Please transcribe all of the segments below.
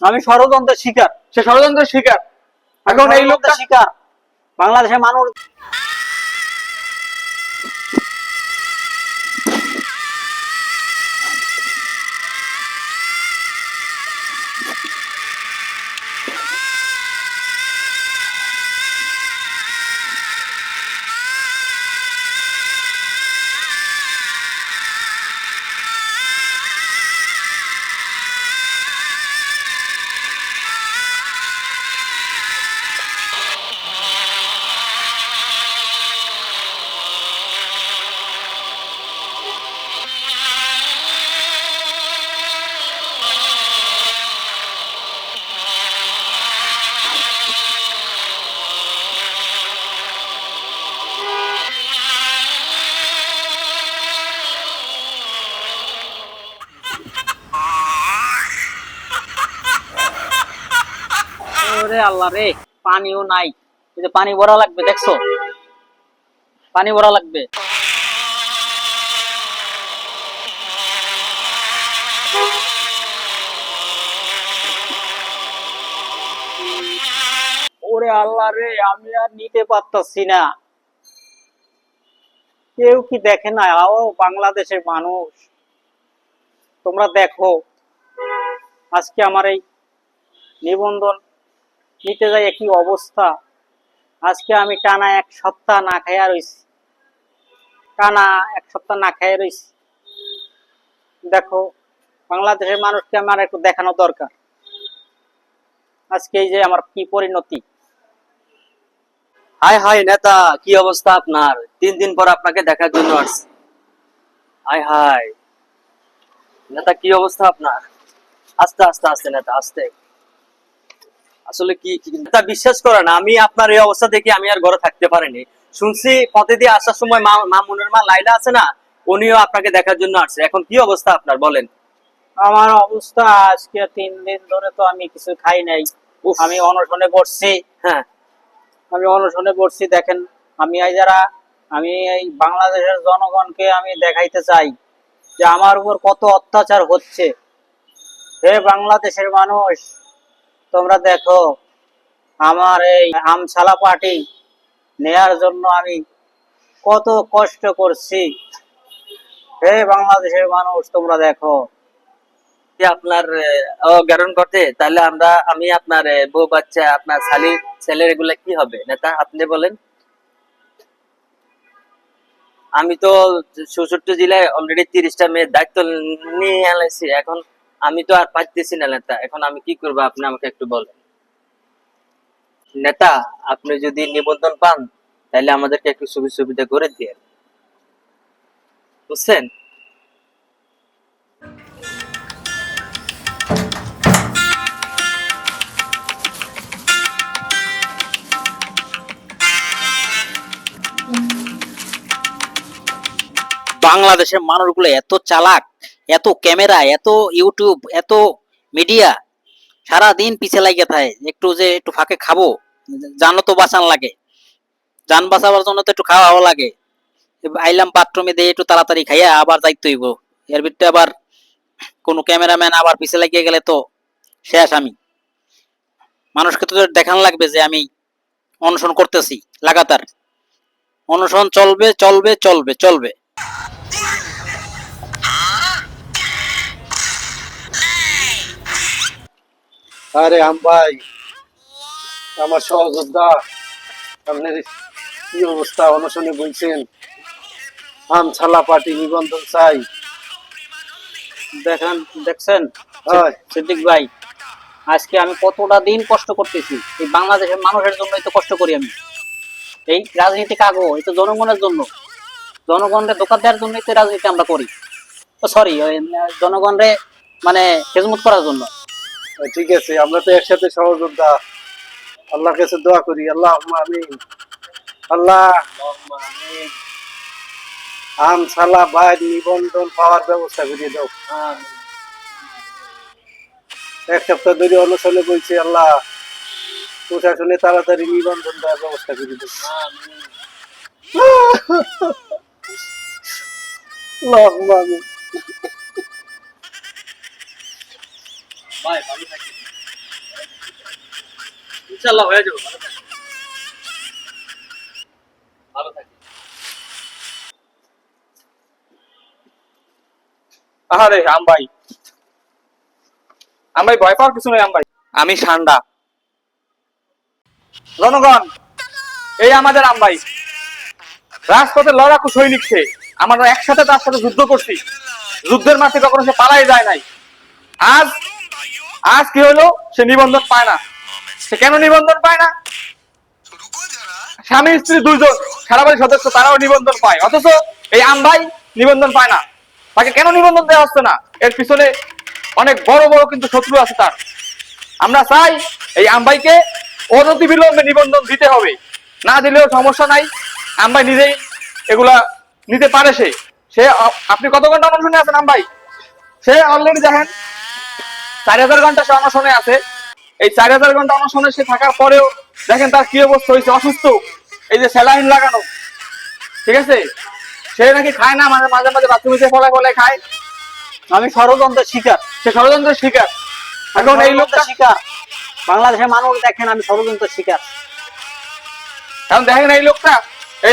আমি ষড়যন্ত্রের শিকার। সে ষড়যন্ত্রের শিকার। এখন এই লোকটা শিকার বাংলাদেশের মানুষ। ওরে আল্লাহ রে, পানিও নাই। এই যে পানি ভরা লাগবে, দেখছো? পানি ভরা লাগবে। ওরে আল্লাহ রে, আমি আর নিতে পারতাছি না। কেউ কি দেখে না? ও বাংলাদেশের মানুষ, তোমরা দেখো আজকে আমার এই নিবন্ধন নিতে যাই কি অবস্থা। আজকে আমি টানা 1 সপ্তাহ না খাইয়া রইছি। টানা 1 সপ্তাহ না খাইয়া রইছি। দেখো, বাংলাদেশের মানুষকে আমার একটু দেখানো দরকার আজকে এই যে আমার কি পরিণতি। হাই হাই নেতা, কি অবস্থা আপনার? 3 দিন পর আপনাকে দেখার জন্য আসছি। হাই হাই নেতা, কি অবস্থা আপনার? আস্তে আস্তে আস্তে নেতা, আস্তে। আসলে নেতা, বিশ্বাস করেন, আমি আপনার এই অবস্থা দেখে আমি আর ঘরে থাকতে পারিনি। শুনছি পথে দিয়ে আসার সময় মামুনের মা লাইলা আছে না, উনিও আপনাকে দেখার জন্য আসছে। এখন কি অবস্থা আপনার বলেন? আমার অবস্থা আজকে 3 দিন ধরে তো আমি কিছু খাই নাই। আমি অনশনে বসছি। হ্যাঁ, আমি অনশনে বসছি। দেখেন, আমি এই বাংলাদেশের জনগণকে আমি দেখাইতে চাই যে আমার উপর কত অত্যাচার হচ্ছে। হে বাংলাদেশের মানুষ, তোমরা দেখো, আমার এই আমছালা পার্টি নেয়ার জন্য আমি কত কষ্ট করছি। হে বাংলাদেশের মানুষ, তোমরা দেখো। কি আপনার গ্রহণ করতে, তাহলে আমি আপনার বউ বাচ্চা, আপনার ছেলের এগুলা কি হবে নেতা, আপনি বলেন। আমি তো 64 জেলায় অলরেডি 30টা মেয়ের দায়িত্ব নিয়ে আনাইছি। এখন আমি তো আর পারতেছি না নেতা, এখন আমি কি করবো আপনি আমাকে একটু বলেন। নেতা, আপনি যদি নিবন্ধন পান তাহলে আমাদেরকে একটু সুবিধা করে দিয়ে, বুঝছেন? বাংলাদেশের মানুষগুলো এত চালাক, এত ক্যামেরা, এত ইউটিউব, এত মিডিয়া, সারাদিন পিছে লাগিয়ে থাকে। একটু ফাঁকে খাবো, জানো তো বাঁচান লাগে, যান বাঁচাবার জন্য তো একটু খাওয়াও লাগে। আইলাম বাথরুমে দিয়ে একটু তাড়াতাড়ি খাইয়া আবার যাইতে হইব। এর ভিতরে আবার কোনো ক্যামেরাম্যান আবার পিছে লাগিয়ে গেলে তো শেষ। আমি মানুষকে তো দেখান লাগবে যে আমি অনশন করতেছি লাগাতার। অনশন চলবে চলবে চলবে চলবে। আরে ভাই, আমার সহযোদ্ধা, আপনার কি অবস্থা? অনশনে বলছেন, আমছালা পার্টি নিবন্ধন চাই। দেখছেন সিদ্দিক ভাই, আজকে আমি কতটা দিন কষ্ট করতেছি এই বাংলাদেশের মানুষের জন্যই তো কষ্ট করি আমি। এই রাজনীতি কাগো, এই তো জনগণের জন্য, জনগণকে ধোঁকা দেওয়ার জন্যই তো রাজনীতি আমরা করি। সরি, জনগণরে মানে খেজমত করার জন্য। ঠিক আছে, আমরা তো একসাথে সহযোদ্ধা। আল্লাহর কাছে দোয়া করি, আল্লাহ আমিন। আল্লাহ আমছালা ভাই নিবন্ধন পাওয়ার ব্যবস্থা করে দাও। 1 সপ্তাহ ধরে অনশনে বলছি, আল্লাহ প্রশাসনে তাড়াতাড়ি নিবন্ধন দেওয়ার ব্যবস্থা করে দাও। আল্লাহুম্মা আমিন। ভাই ভালো থাকেন। ইনশাআল্লাহ হয়ে যাবে, ভালো থাকেন। আরে আমভাই, আমভাই ভয় পাওয়ার কিছু নেই আমভাই, আমি ঠান্ডা। জনগণ, এই আমাদের আমভাই, রাজপথে লড়াকু সৈনিক সে। আমরা একসাথে তার সাথে যুদ্ধ করছি, যুদ্ধের মাঠে কখনো সে পালাই যায় নাই। আজ আজ কি হলো, সে নিবন্ধন পায় না। সে কেন নিবন্ধন পায় না? স্বামী স্ত্রী দুইজন সারা বাড়ির সদস্য তারাও নিবন্ধন পায়, অথচ এই আমভাই নিবন্ধন পায় না। তাকে কেন নিবন্ধন দেওয়া হচ্ছে না? এর পিছনে অনেক বড় বড় কিন্তু শত্রু আছে তার। আমরা চাই এই আমভাইকে অনতি বিলম্বে নিবন্ধন দিতে হবে, না দিলেও সমস্যা নাই, আমভাই নিজেই এগুলা নিতে পারে। সে আপনি কত ঘন্টা অনশনে আছেন আমভাই? সে অলরেডি দেখেন 4000 ঘন্টা সে অনশনে আছে। এই 4000 ঘন্টা অনশনে সে থাকার পরেও দেখেন তার কি অবস্থা হয়েছে, অসুস্থ। এই যে স্যালাইন লাগানো, ঠিক আছে, সে নাকি খায় না, মাঝে মাঝে মাঝে বাথরুমে ফলায় ফলায় খায়। আমি ষড়যন্ত্রের শিকার। সে ষড়যন্ত্রের শিকার। এখন এই লোকটা শিকার, বাংলাদেশের মানুষ দেখেন আমি ষড়যন্ত্রের শিকার। এখন দেখেন এই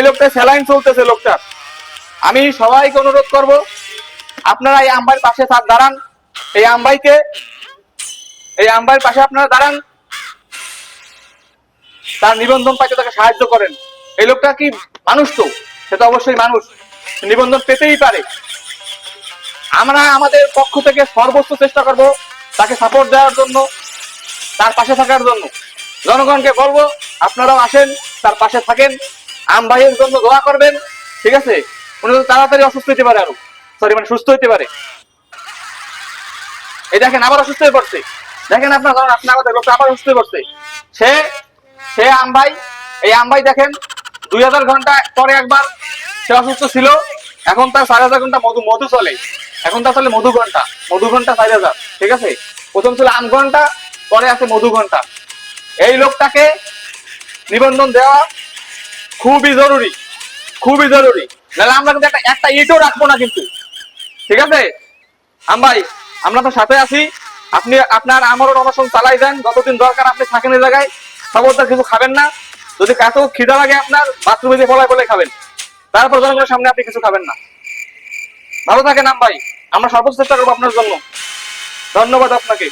লোকটা স্যালাইন চলতেছে লোকটা। আমি সবাইকে অনুরোধ করব, আপনারা এই আমবাইয়ের পাশে দাঁড়ান, এই আমবাইয়ের পাশে আপনারা দাঁড়ান, তার নিবন্ধন পাইতে তাকে সাহায্য করেন। এই লোকটা কি মানুষ? তো সে তো অবশ্যই মানুষ, নিবন্ধন পেতেই পারে। আমরা আমাদের পক্ষ থেকে সর্বোচ্চ চেষ্টা করব তাকে সাপোর্ট দেওয়ার জন্য, তার পাশে থাকার জন্য। জনগণকে বলবো আপনারাও আসেন, তার পাশে থাকেন, আমভাইয়ের জন্য দোয়া করবেন, ঠিক আছে? উনি তো তাড়াতাড়ি অসুস্থ হতে পারে, মানে সুস্থ হতে পারে। এই দেখেন আবার অসুস্থ হয়ে পড়ছে, দেখেন আপনার লোকটা আবার অসুস্থ হয়ে পড়ছে। সে আমভাই, এই আমভাই দেখেন 2000 ঘন্টা পরে একবার সে অসুস্থ ছিল, এখন তার 4000 ঘন্টা মধু চলে। এখন তার চলে মধু ঘন্টা 4000, ঠিক আছে? প্রথম ছিল আম ঘন্টা, পরে আছে মধু ঘন্টা। এই লোকটাকে নিবন্ধন দেওয়া খুবই জরুরি, খুবই জরুরি। নাহলে আমরা কিন্তু একটা ইটও রাখবো না কিন্তু, ঠিক আছে? আমভাই, আমরা তো সাথে আছি। আপনি আপনার আমরণ অনশন চালাই দেন, যতদিন দরকার আপনি থাকেন এই জায়গায়। খবরদার কিছু খাবেন না, যদি এত খিদা লাগে আপনার বাথরুমে দিয়ে ফলায় খাবেন, তারপর জনগণের সামনে আপনি কিছু খাবেন না। ভালো থাকেন আমভাই, আমরা সর্বোচ্চ চেষ্টা করবো আপনার জন্য। ধন্যবাদ আপনাকে।